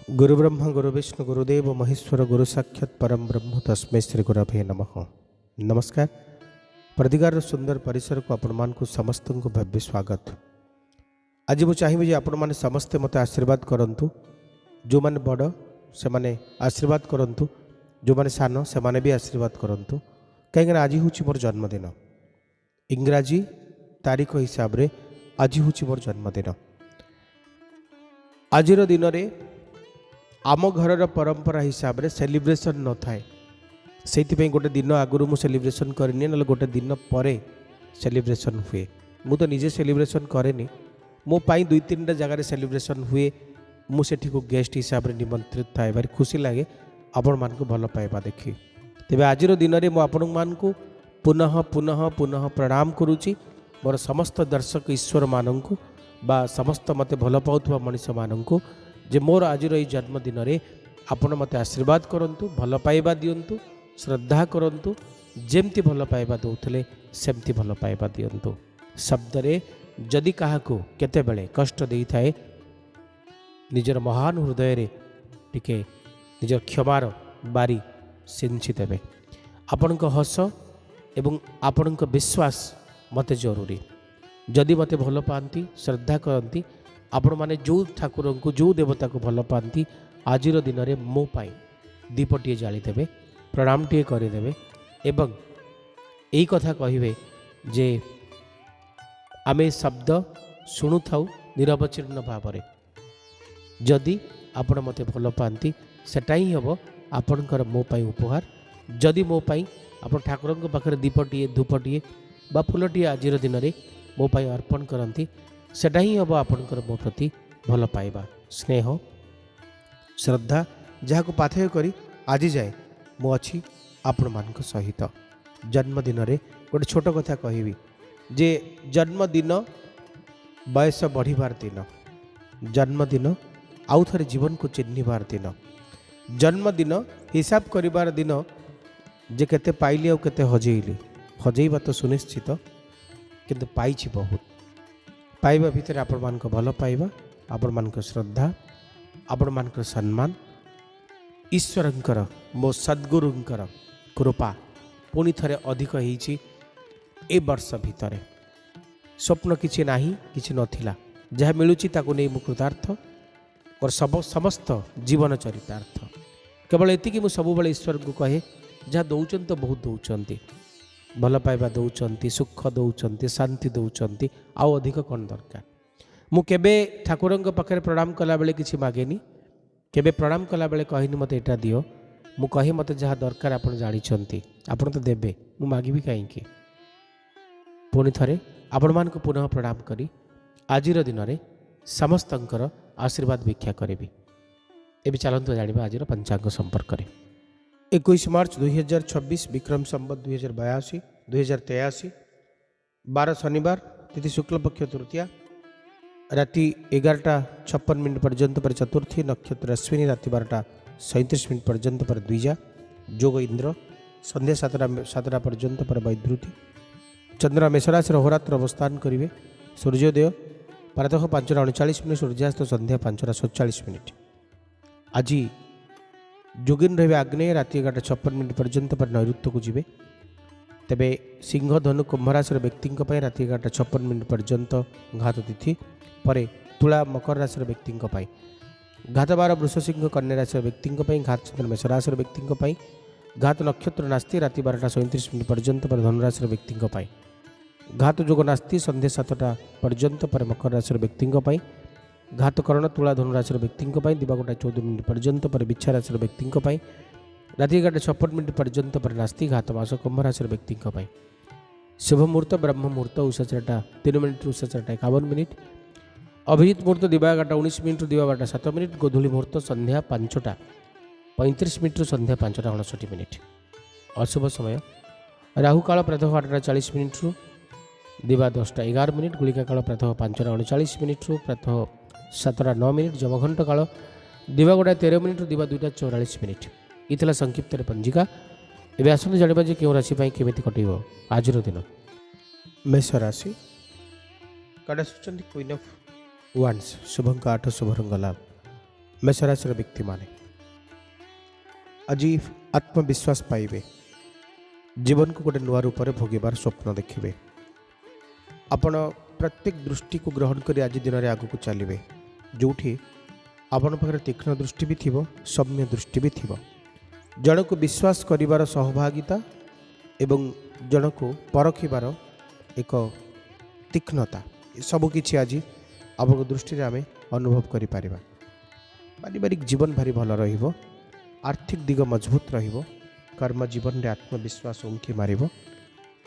गुरु ब्रह्म गुरु विष्णु गुरुदेव महेश्वर गुरु साक्षात परम ब्रह्म तस्मै श्री गुरवे नमः। नमस्कार। प्रतिगार सुंदर परिसर को आपण मान समस्त को भव्य स्वागत। आज मुझे चाहिए आपण मैंने समस्ते मत आशीर्वाद करंतु, जो मैंने बड़ से माने आशीर्वाद करंतु, जो मैंने सान से माने भी आशीर्वाद करंतु। कहीं आज हूँ मोर जन्मदिन, इंग्राजी तारीख हिसाब से आज हूँ मोर जन्मदिन। आजिर दिन में आम घर परंपरा हिसाब से सेलिब्रेशन न थाए, से गोटे दिन आगुरी मुझे सेलिब्रेशन करनी ना गोटे दिन पर सेलिब्रेशन हुए। मु तो निजे सेलिब्रेशन करेनी, मो पाई दुई तीन जगह सेलिब्रेशन हुए। मुझे गेस्ट हिसाब से निमंत्रित थाए, भारी खुशी लगे आपण मान भल पाइबा देखी। तेज आज दिन में मुझे पुनः पुनः पुनः प्रणाम करुच्ची मोर समस्त दर्शक ईश्वर मानू बा समस्त मत भल पाउथुवा मनीष मानू जे मोर आज जन्मदिन में आपण मत आशीर्वाद करंतु, भल पाइबा दियंतु, श्रद्धा करंतु, जेमती भल पाइबा दौले सेमती भल पाइबा दियंतु। शब्दरे जदि काहाकू केतेबेले कष्ट देई थाए, निजर महान हृदय रे टिके निजर क्षमार बारी सिंची देबे। आपणक हस एवं आपणक विश्वास मते जरूरी। जदि मते भल पाती, श्रद्धा करती, आपण माने जो ठाकुर को जो देवता को भल पाती, आज दिन में मो पाई दीपटे जालीदेवे, प्रणामटे करदे एवं यही कथा कहे जे आमे शब्द शुणु था निरवच्छिन्न भाव में। जदि आपण मते भल पाती सेटा ही हम आपणकर मो पाई उपहार। जदि मो पाई आप ठाकुर पाखे दीपटे धूपटे बा फूलटे आज दिन में मो पाई अर्पण करती, सेटा ही हम आपणकर मो प्रति भल पाइबा, स्नेह, श्रद्धा जहाँ को पाथेय करी आज जाए मु अच्छी आपण मान सहित। जन्मदिन में गोटे छोट कथा कहबी जे जन्मदिन बयस बढ़िबार दिन, जन्मदिन आउ थे जीवन को चिन्हबार दिन, जन्मदिन हिसाब करिबार दिन जे केते पाइली आउ केते हजेइली। हजेइबा तो सुनिश्चित, किंतु पाइछि बहुत। पाइबा भितर आपण मान भल पाइबा, आपण मान श्रद्धा, आपण मान सम्मान, ईश्वरंकर मो सद्गुरुंकर कृपा पुणी थरे अधिक होईछि। ए वर्ष भितर स्वप्न किछि नाही, किछि नथिला, जहाँ मिलुछि ताकु नै मु कृतार्थ और समस्त जीवन चरितार्थ। केवल एतिकी मु सब बेले ईश्वर को कहे, जहाँ दौचन तो बहुत दौचंती, भल पाइबा दौचंती, सुख दौचंती, शांति दौचंती, आउ अधिक कौन दरकार। मु केबे ठाकुरंक पाखे प्रणाम कला बेले किछि मागेनी, केबे प्रणाम कला बेले कहनी मते एटा दियो। मु कहे मते जहाँ दरकार आपण जानिछंती, आपण तो देबे, मु मागिबी काईकी। पुणी थरे आपण मान को पुनः प्रणाम करी आजिर दिन में समस्तंकर आशीर्वाद भिक्षा करेबी। एबे चलंतु जानिबा आजिर पंचांग संपर्क में। 21 मार्च 2026 विक्रम संवत 2082 2083 12 शनिवार, तिथि शुक्ल पक्ष तृतीया, राति 11:56 पर्यंत पर चतुर्थी, नक्षत्र अश्विनी, राति 12:37 पर्यंत पर द्विजा, जोग इंद्र, संध्या 7 पर्यंत पर वैद्युति। चंद्र मेष राशि होरात्र अवस्थान करेंगे। सूर्योदय प्रातः 5:39, सूर्यास्त संध्या 5:47। आज जोगिन रहे आग्नेय, राति 11:56 पर्यंत पर नैऋत्य को जीवे। तेबे सिंह धनु कुंभ राशि व्यक्ति राति 11:56 पर्यंत घात तिथि, पर तुला मकर राशि व्यक्ति घात बार वृष सिंह कन्या राशि व्यक्ति घात चंद्र मेष राशि व्यक्ति घात नक्षत्र नास्ति, राति 12:37 पर्यंत पर धनुराशि व्यक्ति घात जोग नास्ति, संध्या 7 पर्यंत पर मकर राशि व्यक्ति घात करण तुला धनुराशि व्यक्ति दिवागोटा 14 पर्यंत पर बिच्छा राशि व्यक्ति राति 11:56 पर्यंत पर नास्ति, घात मास कुंभ राशि व्यक्ति शुभ मुहूर्त ब्रह्म मुहूर्त उषा 3 रु उषा 51, अभिजित मुहूर्त दिवा 19 रु दिवा 7, गोधूली मुहूर्त संध्या 5:35 रु संध्या 5:59। अशुभ समय राहु काल प्रातः 8:40 रु दिवा 10:11, गुलिका काल प्रातः 5:39 रु प्रातः 7:09, जमघंट काल दिवागोटा 13 रु दिवा 2:44। इतला संक्षिप्त पंजिका। एवं आसते जाना जे क्यों राशि केमी कटो आज दिन। मेष राशि कार्ड क्वीन ऑफ वांड्स, शुभंक 8, शुभ रंग लाभ, मेषराशिर व्यक्ति माने आज आत्मविश्वास पाइबे, जीवन को गोटे नुआ रूप में भोगवार स्वप्न देखिए। आपण प्रत्येक दृष्टि को ग्रहण कर आज दिन में आगू चलिए, जो आपण पाखे तीक्ष्ण दृष्टि भी थी, सौम्य दृष्टि भी थी। जन को विश्वास करिवार सहभागिता एवं जन को परखिबार एक तीक्ष्णता, सबकि आज आप दृष्टि आम अनुभव करें। पारिवारिक जीवन भारी भल रहिबो, आर्थिक दिग मजबूत रहिबो, कर्म जीवन में आत्मविश्वास उंकी मारिबो।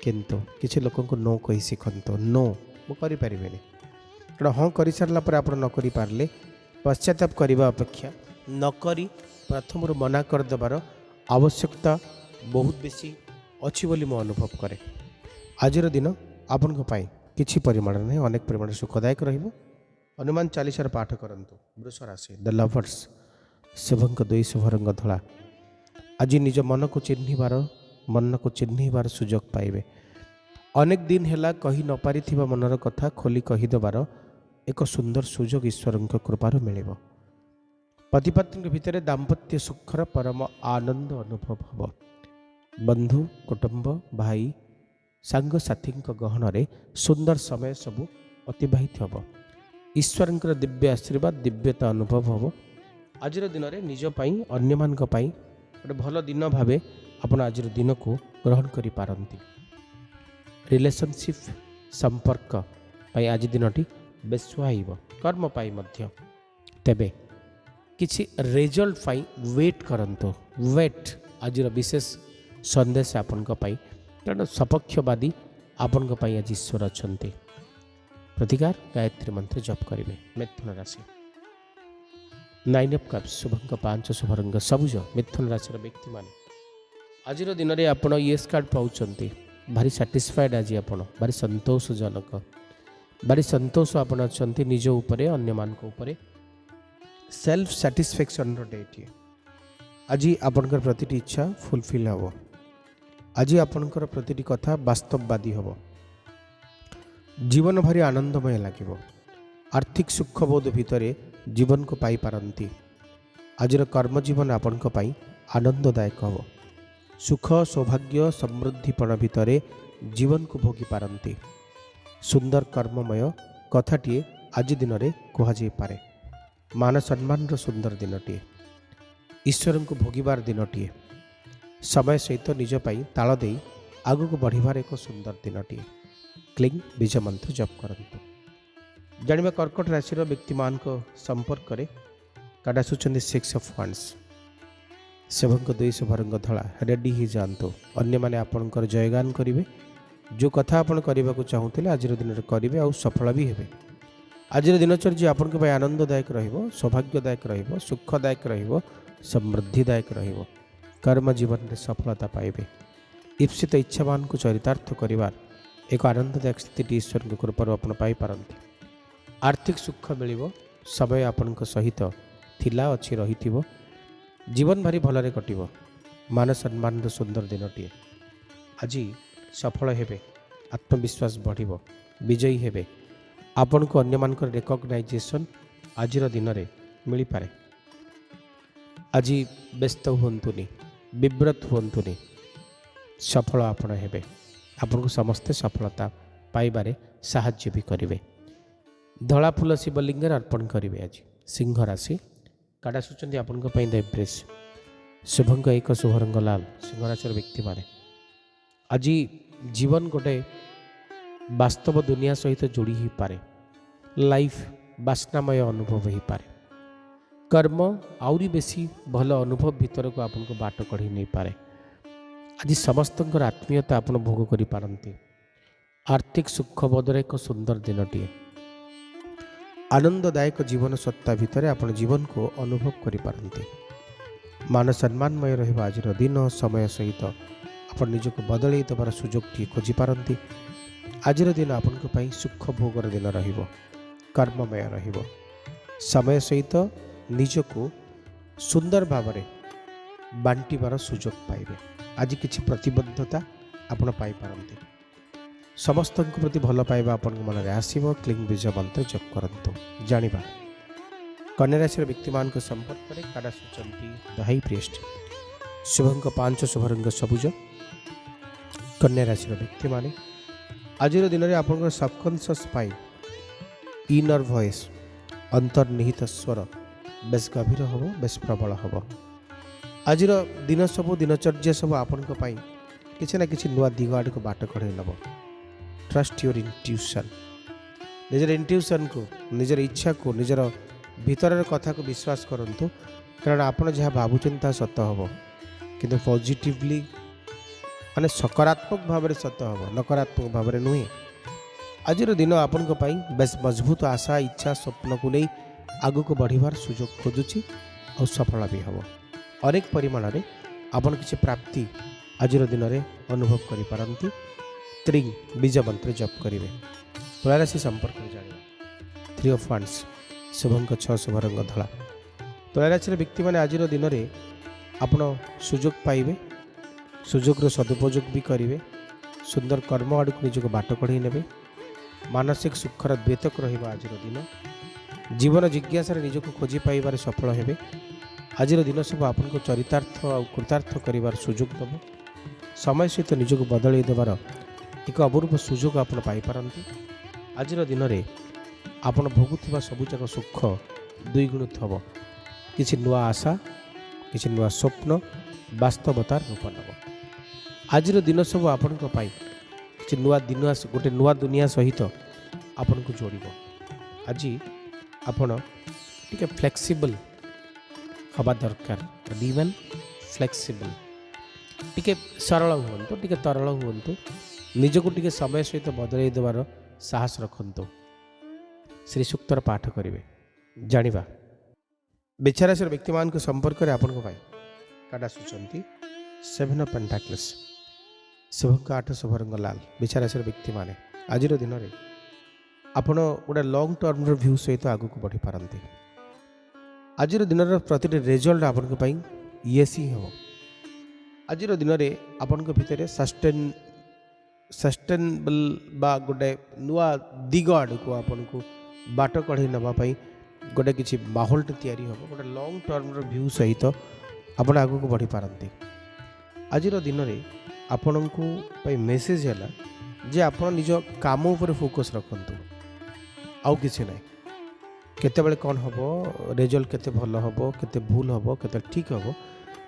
किंतु किसी लोक नो कही शिखंतु, नो मु करें कारण हाँ कर सारा पर आप न करि पारले पश्चाताप करने अपेक्षा नकरी प्रथम मना करदेवार आवश्यकता बहुत बेसी अच्छी बोली मु अनुभव करे। आजर दिन आपण किसी परिमाण नहीं, अनेक परिमाण सुखदायक रहिबो। हनुमान चालीसार पाठ करंतु। वृष राशि द लवर्स, शुभंक 2 शुभ रंग धला। आज निज मन को चिन्हबार सुजोग पाइबे। अनेक दिन हैला कही न पारिथिबा मनर कथा खोली कहीदेवार एक सुंदर सुजोग ईश्वर कृपार मिलिबो। पतिपत्नी भितर दाम्पत्य सुखर परम आनंद अनुभव हब। बंधु कुटुंब भाई सांग साथी गहन सुंदर समय सबू अतिबाहित हब। ईश्वर दिव्य आशीर्वाद दिव्यता अनुभव हम। आज दिन में निजपाई अन्य मान गोटे भल दिन भाव आप आज दिन को ग्रहण करि। रिलेशनशिप संपर्क आज दिनटी बेस सुहाइब। कर्म पाई मध्य तेबे किछि रिजल्ट पाई वेट करंतु। वेट आज विशेष संदेश आपण कारण सपक्षवादी आपण आज ईश्वर अच्छा। प्रतिकार गायत्री मंत्र जप करेंगे। मिथुन राशि 9 ऑफ कप्स, शुभंक 5 शुभ रंग सबुज। मिथुन राशि व्यक्ति माने आज दिन में आप येस कार्ड पाँच भारी साटिस्फाइड। आज आप भारी संतोषजनक, भारी संतोष आप निज उपरे अन्य मान उपरे सेल्फ साटिस्फैक्शन डे। आज आपणकर प्रतिटी इच्छा फुलफिल हम। आज आपणकर प्रतिटी कथा वास्तववादी हम। जीवन भारी आनंदमय लगे। आर्थिक सुखबोध भितर जीवन को पाई पारंती। आज कर्म जीवन आपण आनंददायक हम। सुख सौभाग्य समृद्धिपण भितर जीवन को भोगी पारंती। सुंदर कर्ममय कथाटीए आज दिन में कहुई पारे। मान सम्मान सुंदर दिनटीए, ईश्वर को भोगवार दिनटीए, समय सहित निजपाई ताल दे आग को बढ़िबार एक सुंदर दिनटीए। क्लिंग बीज मंत्र जप करंतु। जानिबा कर्कट राशि व्यक्ति मान संपर्क में कार्ड आसुचंदी 6 ऑफ वांड्स, शुभंक 2 शुभ रंग धला। रेडी ही जातु। अन्य माने आपणकर जयगान करेंगे। जो कथा आपन करने को चाहूते आज दिन में करेंगे और सफल भी हेबे। आज दिनचर्या आपण आनंददायक रहिबो, सौभाग्यदायक रहिबो, सुखदायक रहिबो, समृद्धिदायक रहिबो। कर्म जीवन में सफलता पाइबे। ईप्सित इच्छावान को चरितार्थ करिवार एक आनंददायक स्थिति ईश्वर के कृपा आपण पाई पारंती। आर्थिक सुख मिलिबो। समय आपण सहित थिला अच्छी रहिथिबो। जीवन भारी भलरे कटिबो। मान सम्मान सुंदर दिनटीए। आज सफल हेबे, आत्मविश्वास बढ़िबो, विजयी हेबे। आपण को अन्य मानकर रिकॉग्नाइजेशन आज दिन में मिल पारे। आज व्यस्त हुंतुनी, विव्रत हुंतुनी, सफल आपण हेबे। आपण को समस्ते सफलता पाइबारे साहाय्य भी करेंगे। धला फूल शिवलिंग अर्पण करेंगे। आज सिंह राशि काड़ा सुचंदी आपण द एम्प्रेस, शुभंक 1 शुभ रंग लाल। सिंह राशि व्यक्ति माने आज जीवन गोटे वास्तव दुनिया सहित जोड़ी ही पारे। लाइफ वासनामय अनुभव ही पारे। कर्म आउरी बेसी भल अनुभव भीतर को आपन को बाट कढ़ी नहीं पारे। आज समस्तंकर आत्मीयता आपन भोग करि पारंती। आर्थिक सुखबोधर एक सुंदर दिनटीए। आनंददायक जीवन सत्ता भितर आपन जीवन को अनुभव करि पारंती। मान सम्मानमय रहिबा आज दिन। समय सहित आप निज को बदल देवार सुजोग टी खोजी पारंती। आज दिन आपण सुख भोगर दिन रहिबो, कर्ममय रहिबो। समय सहित निज को सुंदर भाव बांटिबार सुजोग पाइबे। आज किछि प्रतिबद्धता आपण पाई पारंती। समस्त प्रति भल पाइबा आपण मन में आसीबो। क्लिंग बीज मंत्र जप करंतु। जानिबा कन्या राशि व्यक्ति मान संपर्क में काड़ा सूचंती द हाई प्रिएस्ट शुभंक 5 शुभरंग सबुज कन्या राशि व्यक्ति माने आज दिन में आप सबकनसीयस माइंड इनर वॉइस अंतर्निहित स्वर बेस गभीर हम बेस प्रबल हम आज दिन सब दिनचर्या सब आपण किसी ना किसी नुआ दिग आड़ को बाट कढ़े नब ट्रस्ट योर इंट्यूशन निजर इंट्यूशन को निजर इच्छा को निजर भीतर कथा को विश्वास करंतु कारण आपण जहाँ भावुन ता सत हम कि पॉजिटिवली माने सकारात्मक भाव में सत हम नकारात्मक भाव में नुहे आज दिन आपण बेस मजबूत आशा इच्छा स्वप्न को नहीं आग को बढ़िबार सुजोग खोजुची और सफल भी हम अनेक परिमाण में आपण किसी प्राप्ति आज दिन में अनुभव करिपारंती त्रिंग बीज मंत्र जप करेंगे तुलाराशि संपर्क जाना 3 ऑफ वांड्स शुभंक 6 शुभरंग धला तुलाराशि व्यक्ति मैंने आज दिन में आपण सुजोग पाइबे सुजोग सदुपयोग भी करेंगे सुंदर कर्म आड़ को निजक बाट कढ़े ने मानसिक सुखर द्वेतक आज दिन जीवन जिज्ञासा निजक खोजी पाइबार सफल हेबे आज दिन सब आपन को चरितार्थ और कृतार्थ करिवार सुजोग दब समय सहित निजक बदल देवार एक अपूर्व सुजोग आप पाइपारती आज दिन में आपन भोगुवा सबुजाक सुख दुई गुणित हम किसी नुआ आशा किसी नुआ स्वप्न वास्तवतार रूप नब आज दिन सब आपण किसी नुआ दिन गोटे नुआ दुनिया सहित आपन को जोड़ आज आपण टिके फ्लेक्सिबल हवा दरकार रिमेन फ्लेक्सिबल टिके सरल हूँ टिके तरल हूँ निजको टिके समय सहित बदल देवार साहस रखु श्री सूक्तर पाठ करेंगे जानिबा बेचाराशि व्यक्ति मान संपर्क में आपण काटा सूचंती 7 ऑफ पेंटाकल्स शुभंक 8 शुभरंग लाल बेचाराशि व्यक्ति माने आज दिन में आपण गोटे लॉन्ग टर्म व्यू सहित आग को बढ़ी पारती आज दिन प्रति रिजल्ट आपण येस ही हम आज दिन में आपण भितर सस्टेनेबल बा गोटे नुआ दिग आड़ को आपण को बाट कढ़े नापी गोटे किसी माहौलटे तैयारी हम गोटे लॉन्ग टर्म व्यू सहित आपण आग को बढ़ी पारती आज दिन में आपण को मेसेज है जे आप निज काम उपर फोकस रखु आउ किसी ना केतेबेले कौन हम रिजल्ट केते भल हम केते भूल हम केते ठीक हम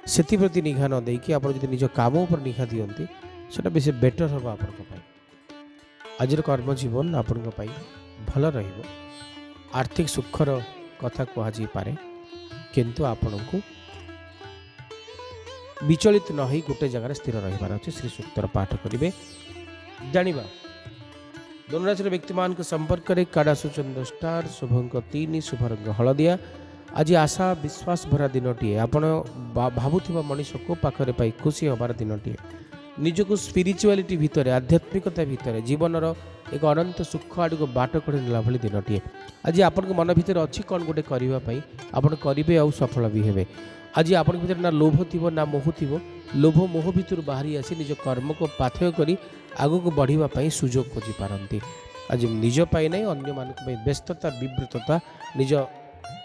से प्रति निघा न देकी आप निज काम उपर निघा दियंती सेटा बेसी बेटर हम आप आज कर्म जीवन आपण भल रहिबो आर्थिक सुखर कथा कहुई पारे किंतु आपण को विचलित न हो गोटे जगार स्थिर रहिबार अच्छे श्री सूक्तर पाठ करेंगे जानिबा धनुराशि व्यक्ति मान संपर्क में काड़ा सूचन स्टार शुभंक 3 शुभरंग हलदिया आज आशा विश्वास भरा दिनटीए आपण भावुवा मनीष को पाखरे पाई खुशी हबार दिनटीए निजको स्पिरिचुआलिटी भितर आध्यात्मिकता भितर जीवन एक अनंत सुख आड़ को बाट कड़े नेला भली दिनटीए आज आपण मन भितर अच्छी कौन गोटे करने आपण करेंगे आउ सफल भी हेबे आज आपण भितर ना लोभ थी ना मोह थी लोभ मोह भितर बाहरी आसी निज कर्म को पाथेय करी आग को बढ़ापी सुजोग खोजी पारती आज निज पाई ना अन्य मान व्यस्तता विव्रतता निज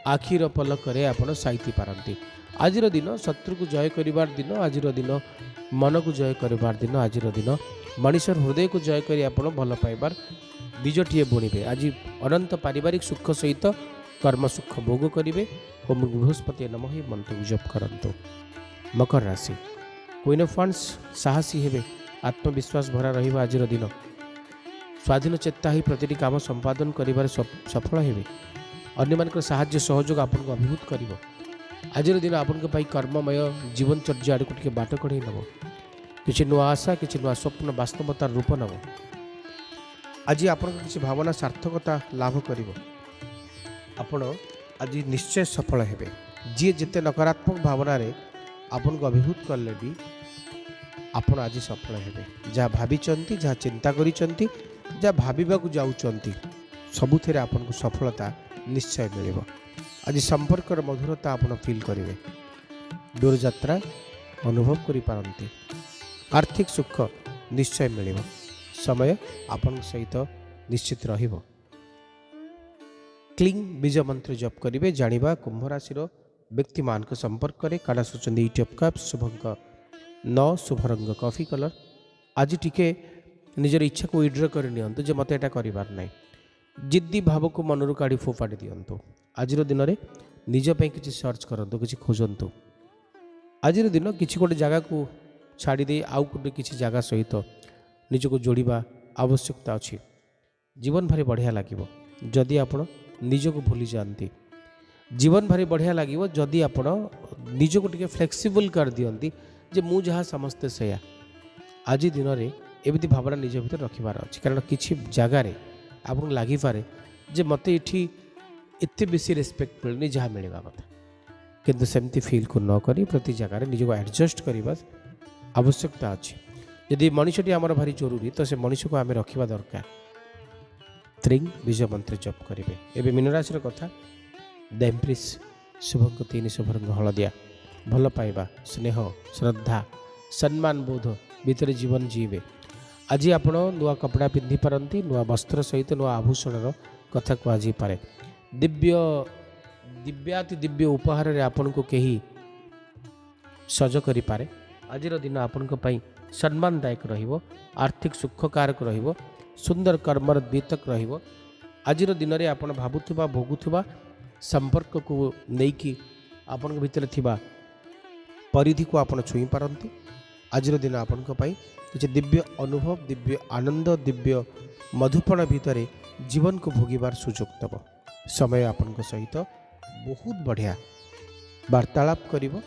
आखिर पलक आपण साइती पारती आज दिन शत्रु को जय करिवार दिन आज दिन मन को जय करिवार दिन आज दिन मनीषर हृदय को जय करी आपण भल पाइबार बीजटीए बुणवे आज अनंत पारिवारिक सुख सहित कर्म सुख भोग करेंगे ओम बृहस्पति नमः मंत्र जप करंतु मकर राशि क्वीन ऑफ वांड्स साहसी हेबे आत्मविश्वास भरा रहिबा आज दिन स्वाधीन चेता ही प्रतिटी काम संपादन करिबार सफल हेबे अन्य मानकर साहाय्य सहयोग आपन को अभिभूत करिवो आज दिन आपन के कर्ममय जीवनचर्या आड़ को टिके बाट कढ़े नब किसी नुआ आशा किसी नुआ स्वप्न वास्तवतार रूप नब आज आपन किसी भावना सार्थकता लाभ करिवो आपण आज निश्चय सफल हेबे जी जिते नकारात्मक भावना रे आपन को अभिभूत करले भी आपण आज सफल हेबे जहाँ भाविचंती जहाँ चिंता करिचंती जहाँ भाविबा को जाउचंती सबुथिरे आपन को सफलता निश्चय मिलिबो आज संपर्क मधुरता आपन फील करेंगे दूर यात्रा अनुभव करि पारंती आर्थिक सुख निश्चय मिलिबो समय आपन सहित निश्चित रहिबो क्लिंग बीज मंत्र जप करेंगे जानिबा कुंभ राशि व्यक्ति मान संपर्क में काना सूचना 8 ऑफ कप्स शुभंक 9 शुभ रंग कॉफी कलर। आज टिके निजर इच्छा को विड्र कर नियंतु जे मते एटा करिबार नै जिद्दी भाव को मनरू काढ़ी फोपाड़ी दियंतु। आज दिन में निजपाई किसी सर्च करंतु किसी खोजंतु। आज दिन किसी गोटे जगह को छाड़ी आउ गोटे किसी जगह सहित निजको जोड़िबा आवश्यकता अच्छी। जीवन भारी बढ़िया लगे जदि आपण निजको भूली जाती। जीवन भारी बढ़िया लगे जदि आपण निजको टिके फ्लेक्सिबल कर दियंती जे मु जहाँ समस्ते सया। आज दिन में एमती भावना निज भीतर रखिबार अच्छी कारण किसी जगार आपको लगिपे जे मत ये एत बेसी रेस्पेक्ट मिलनी जहाँ मिलवा कथा किंतु सेमती फिल को न करी प्रति जगार निज को एडजस्ट करने आवश्यकता अच्छी। यदि मनुष्यटी आमर भारी जरूरी तो से मनुष्य को आम रखा दरकार। त्रिंग बीज मंत्र जप करेंगे। एवं मीनराशि कथा दैम्प्रिस शुभंक 3 शुभ रंग हलदिया भल पाइबा स्नेह श्रद्धा सम्मान बोध भीतर जीवन जीवे। आज आपण नुआ कपड़ा पिंधि पारती नुआ वस्त्र सहित नुआ आभूषण कथा कहुपे। दिव्याति दिव्य उपहार रे आपण को कहीं सज करि पारे। आज दिन आपण सम्मानदायक रहिबो आर्थिक सुखकारक रहिबो सुंदर कर्मर द्वितक रहिबो। आज दिन में आपण भावुवा भोगुवा संपर्क को लेकिन आपण भीतर थिबा परिधि को आपण छुई पारती। आज दिन आपण किसी दिव्य अनुभव दिव्य आनंद दिव्य मधुपण भितर जीवन को भोगिबार सुजोग दब। समय आपण सहित बहुत बढ़िया वार्तालाप करिवो।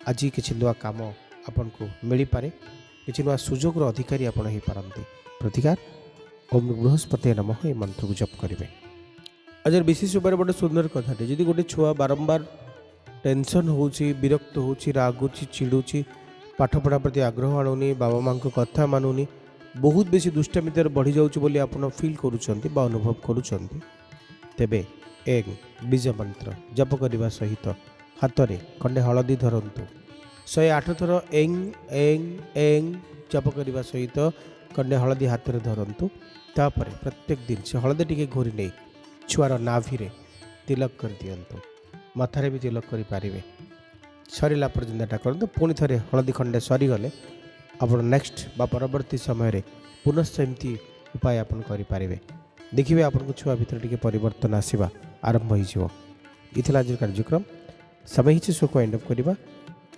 आज किसी नुआ काम आपण को मिल पारे किसी नुआ सुजोग अधिकारी आपण हो पारती। प्रतिकार ओम बृहस्पति नमः ये मंत्र को जप करेंगे। आज विशेष उपाय गोटे सुंदर कथाटे जदि गोटे छुआ बारंबार टेंशन हो विरक्त हो रागुची चिड़ुची पाठ पढ़ा प्रति आग्रह आणुनी बाबा माँ कथा मानुनी बहुत बेसी दुष्टामितर बढ़ी जाऊँ बोली आप फिल करुँच अनुभव करुँच तेबे एंग बीज मंत्र जप करने सहित हाथ में खंडे हलदी धरतु 108 थर एंग एंग एंग जप करने सहित खंडे हलदी हाथ में धरतु। तापर प्रत्येक दिन से हलदी टिके घोरी नहीं छुआर नाभि तिलक कर दियंतु मथारे भी तिलक करें। सरला पर्यटन करते पुणी थे हलदी खंडे सरीगले आप नेक्स्ट बा परवर्ती समय पुनश्च एमती उपाय आप करें। देखिए आपन को छुआ भीतर टिके परिवर्तन आसवा आरंभ हो। आज कार्यक्रम समय ही शो को एंड अप करवा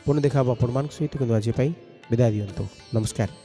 पुणी देखा आपण सहित आज विदाय दियंतु। नमस्कार।